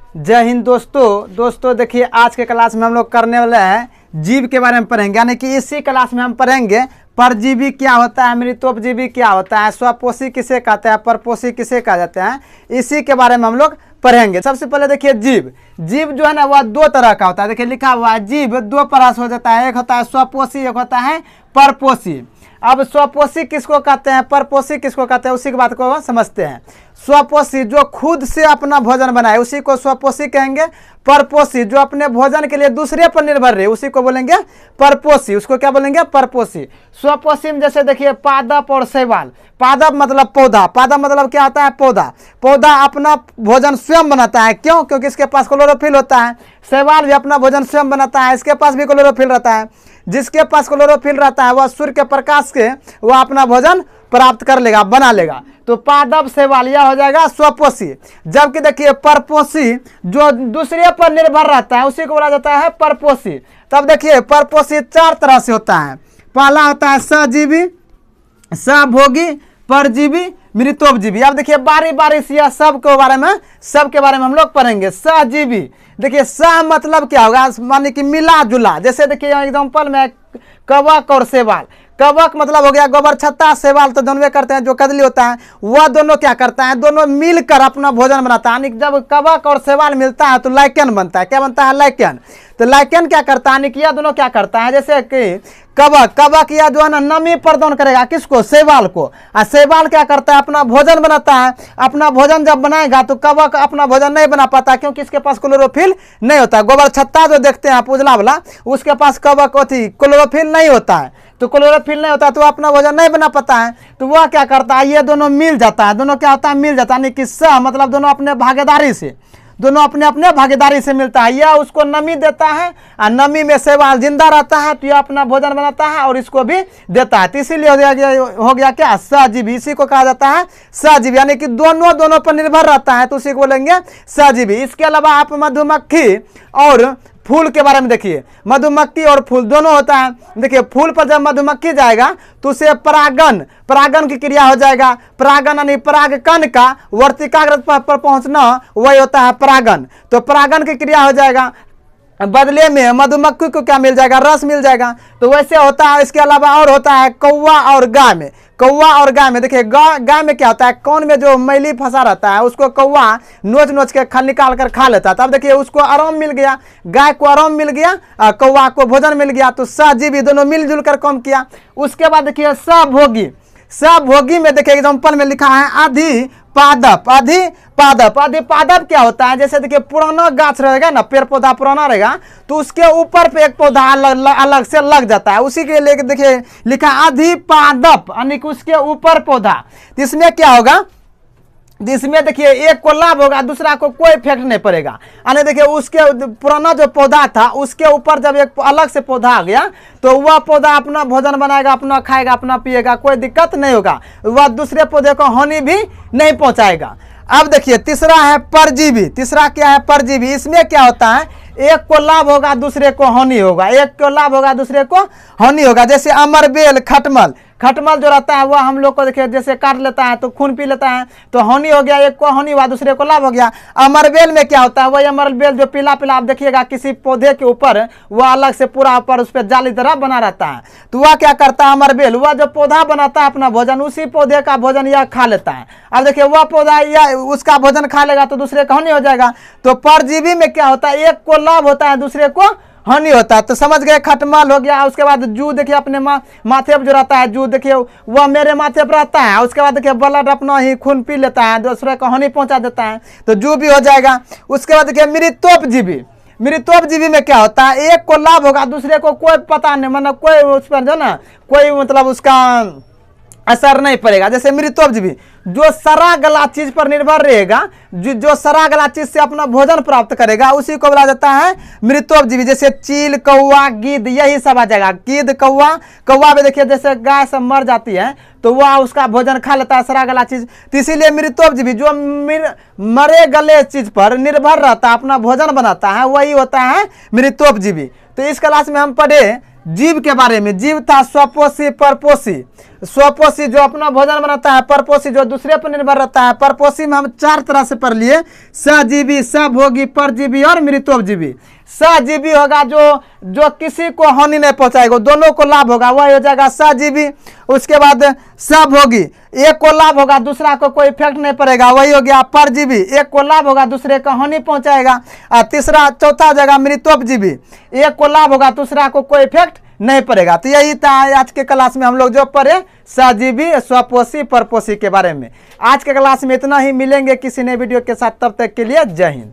जय हिंद दोस्तों देखिए आज के क्लास में हम लोग करने वाले हैं जीव के बारे में पढ़ेंगे। यानी कि इसी क्लास में हम पढ़ेंगे परजीवी क्या होता है, मृतोपजीवी क्या होता है, स्वपोषी किसे कहते हैं, परपोषी किसे कहा जाता है, इसी के बारे में हम लोग पढ़ेंगे। सबसे पहले देखिए जीव जो है ना वह दो तरह का होता है। देखिए लिखा हुआ है जीव दो प्रकार से हो जाता है, एक होता है स्वपोषी, एक होता है परपोषी। अब स्वपोषी किसको कहते हैं, परपोषी किसको कहते हैं, उसी की बात को समझते हैं। स्वपोषी जो खुद से अपना भोजन बनाए उसी को स्वपोषी कहेंगे। परपोषी जो अपने भोजन के लिए दूसरे पर निर्भर रहे उसी को बोलेंगे परपोषी। उसको क्या बोलेंगे, परपोषी। स्वपोषी में जैसे देखिए पादप और शैवाल। पादप मतलब पौधा, पादप मतलब क्या होता है, पौधा। पौधा अपना भोजन स्वयं बनाता है, क्यों? क्योंकि इसके पास क्लोरोफिल होता है। शैवाल भी अपना भोजन स्वयं बनाता है, इसके पास भी क्लोरोफिल रहता है। जिसके पास क्लोरोफिल रहता है वह सूर्य के प्रकाश से वह अपना भोजन प्राप्त कर लेगा, बना लेगा। तो पादप शैवाल यह हो जाएगा स्वपोषी। जबकि देखिए परपोषी जो दूसरे पर निर्भर रहता है उसी को बोला जाता है परपोषी। तब देखिए परपोषी चार तरह से होता है। पहला होता है सजीवी, सभोगी, परजीवी, मृतोपजीवी। अब देखिए बारी बारी से यह सबके बारे में हम लोग पढ़ेंगे। सजीवी देखिए स मतलब क्या होगा, माने कि मिला जुला। जैसे देखिए एग्जांपल में कवक और शैवाल। कवक मतलब हो गया गोबर छत्ता, शैवाल तो दोनों करते हैं, जो कदली होता है वह दोनों क्या करता है, दोनों मिलकर अपना भोजन बनाता है। जब कवक और शैवाल मिलता है तो लाइकेन बनता है। क्या बनता है, लाइकेन। तो लाइकेन क्या करता है, यह दोनों क्या करता है, जैसे कि कवक या जो है ना नमी प्रदान करेगा किसको, शैवाल को। और शैवाल क्या करता है, अपना भोजन बनाता है। अपना भोजन जब बनाएगा तो कवक अपना भोजन नहीं बना पाता, क्योंकि इसके पास क्लोरोफिल नहीं होता। गोबर छत्ता जो देखते हैं आप उजला वाला, उसके पास कवक क्लोरोफिल नहीं होता है। तो क्लोरोफिल नहीं होता तो अपना भोजन नहीं बना पाता है। तो वह क्या करता है, ये दोनों मिल जाता है। दोनों क्या होता है, मिल जाता है। यानी कि स मतलब दोनों अपने भागीदारी से मिलता है। यह उसको नमी देता है और नमी में शैवाल जिंदा रहता है, तो यह अपना भोजन बनाता है और इसको भी देता है। तो इसीलिए हो गया क्या, सजीवी। इसी को कहा जाता है सजीवी। यानी कि दोनों पर निर्भर रहता है, तो उसी को बोलेंगे सजीवी। इसके अलावा आप मधुमक्खी और फूल के बारे में देखिए। मधुमक्खी और फूल दोनों होता है। देखिए फूल पर जब मधुमक्खी जाएगा तो उसे परागन की क्रिया हो जाएगा। परागन यानी परागकण का वर्तिकाग्र पर पहुंचना वही होता है परागन। तो परागन की क्रिया हो जाएगा, बदले में मधुमक्खी को क्या मिल जाएगा, रस मिल जाएगा। तो वैसे होता है। इसके अलावा और होता है कौवा और गाय में। देखिए गाय में क्या होता है, कौन में जो मैली फंसा रहता है उसको कौवा नोच के निकाल कर खा लेता है। तब देखिए उसको आराम मिल गया, गाय को आराम मिल गया, कौवा को भोजन मिल गया। तो सजीवी दोनों मिलजुल कर काम किया। उसके बाद देखिए सभोगी में देखिए एग्जाम्पल में लिखा है अधिपादप क्या होता है, जैसे देखिए पुराना गाछ रहेगा ना, पेड़ पौधा पुराना रहेगा तो उसके ऊपर पे एक पौधा अलग से लग जाता है। उसी के लिए देखिए लिखा अधिपादप यानी कि उसके ऊपर पौधा। इसमें क्या होगा, जिसमें देखिए एक को लाभ होगा, दूसरा को कोई इफेक्ट नहीं पड़ेगा। यानी देखिए उसके पुराना जो पौधा था उसके ऊपर जब एक अलग से पौधा आ गया तो वह पौधा अपना भोजन बनाएगा, अपना खाएगा, अपना पिएगा, कोई दिक्कत नहीं होगा। वह दूसरे पौधे को हानि भी नहीं पहुंचाएगा। अब देखिए तीसरा है परजीवी। तीसरा क्या है, परजीवी। इसमें क्या होता है, एक को लाभ होगा दूसरे को हानि होगा, एक को लाभ होगा दूसरे को हानि होगा। जैसे अमरबेल, खटमल जो रहता है वह हम लोग को देखिए जैसे काट लेता है तो खून पी लेता है, तो हानि हो गया, एक को हानि हुआ दूसरे को लाभ हो गया। अमरबेल में क्या होता है, वही अमरबेल जो पीला आप देखिएगा किसी पौधे के ऊपर वह अलग से पूरा ऊपर उस पर जाली तरह बना रहता है। तो वह क्या करता है, अमरबेल वह जो पौधा बनाता है अपना भोजन, उसी पौधे का भोजन यह खा लेता है। अब देखिए वह पौधा या उसका भोजन खा लेगा तो दूसरे का हानि हो जाएगा। तो परजीवी में क्या होता है, एक को लाभ होता है दूसरे को हानि होता है। तो समझ गए, खटमल हो गया। उसके बाद जू देखिए अपने माथे पर जो रहता है, जू देखिए वह मेरे माथे पर रहता है। उसके बाद देखिए ब्लड अपना ही खून पी लेता है, दूसरे को हानि पहुंचा देता है, तो जू भी हो जाएगा। उसके बाद देखिए मृतोपजीवी में क्या होता है, एक को लाभ होगा दूसरे को कोई पता नहीं, मतलब कोई उस पर जो ना कोई मतलब उसका असर नहीं पड़ेगा। जैसे मृतोपजीवी जो सड़ा गला चीज पर निर्भर रहेगा, जो सड़ा गला चीज से अपना भोजन प्राप्त करेगा उसी को बोला जाता है मृतोपजीवी। जैसे चील, कौवा, गिद्ध यही सब आ जाएगा। गिद्ध, कौवा में देखिए जैसे गाय सब मर जाती है तो वह उसका भोजन खा लेता है, सड़ा गला चीज। तो इसीलिए मृतोपजीवी जो मरे गले चीज पर निर्भर रहता है, अपना भोजन बनाता है, वही होता है मृतोपजीवी। तो इस क्लास में हम पढ़े जीव के बारे में। जीव था स्वपोषी, परपोषी। स्वपोषी जो अपना भोजन बनाता है, परपोषी जो दूसरे पर निर्भर रहता है। परपोषी में हम 4 तरह से पढ़ लिए, सजीवी, सभोगी, परजीवी और मृतोपजीवी। सजीवी होगा जो किसी को हानि नहीं पहुंचाएगा, दोनों को लाभ होगा, वह हो जाएगा सजीवी। उसके बाद सभोगी, एक को लाभ होगा, दूसरा को कोई इफेक्ट नहीं पड़ेगा, वही हो गया परजीवी। एक को लाभ होगा, दूसरे को हानि पहुंचाएगा। और चौथा जगह मृतोपजीवी, एक को लाभ होगा, दूसरा को कोई इफेक्ट नहीं पड़ेगा। तो यही था आज के क्लास में हम लोग जो पढ़े सजीवी, स्वपोषी, परपोषी के बारे में। आज के क्लास में इतना ही, मिलेंगे किसी नए वीडियो के साथ, तब तक के लिए जय हिंद।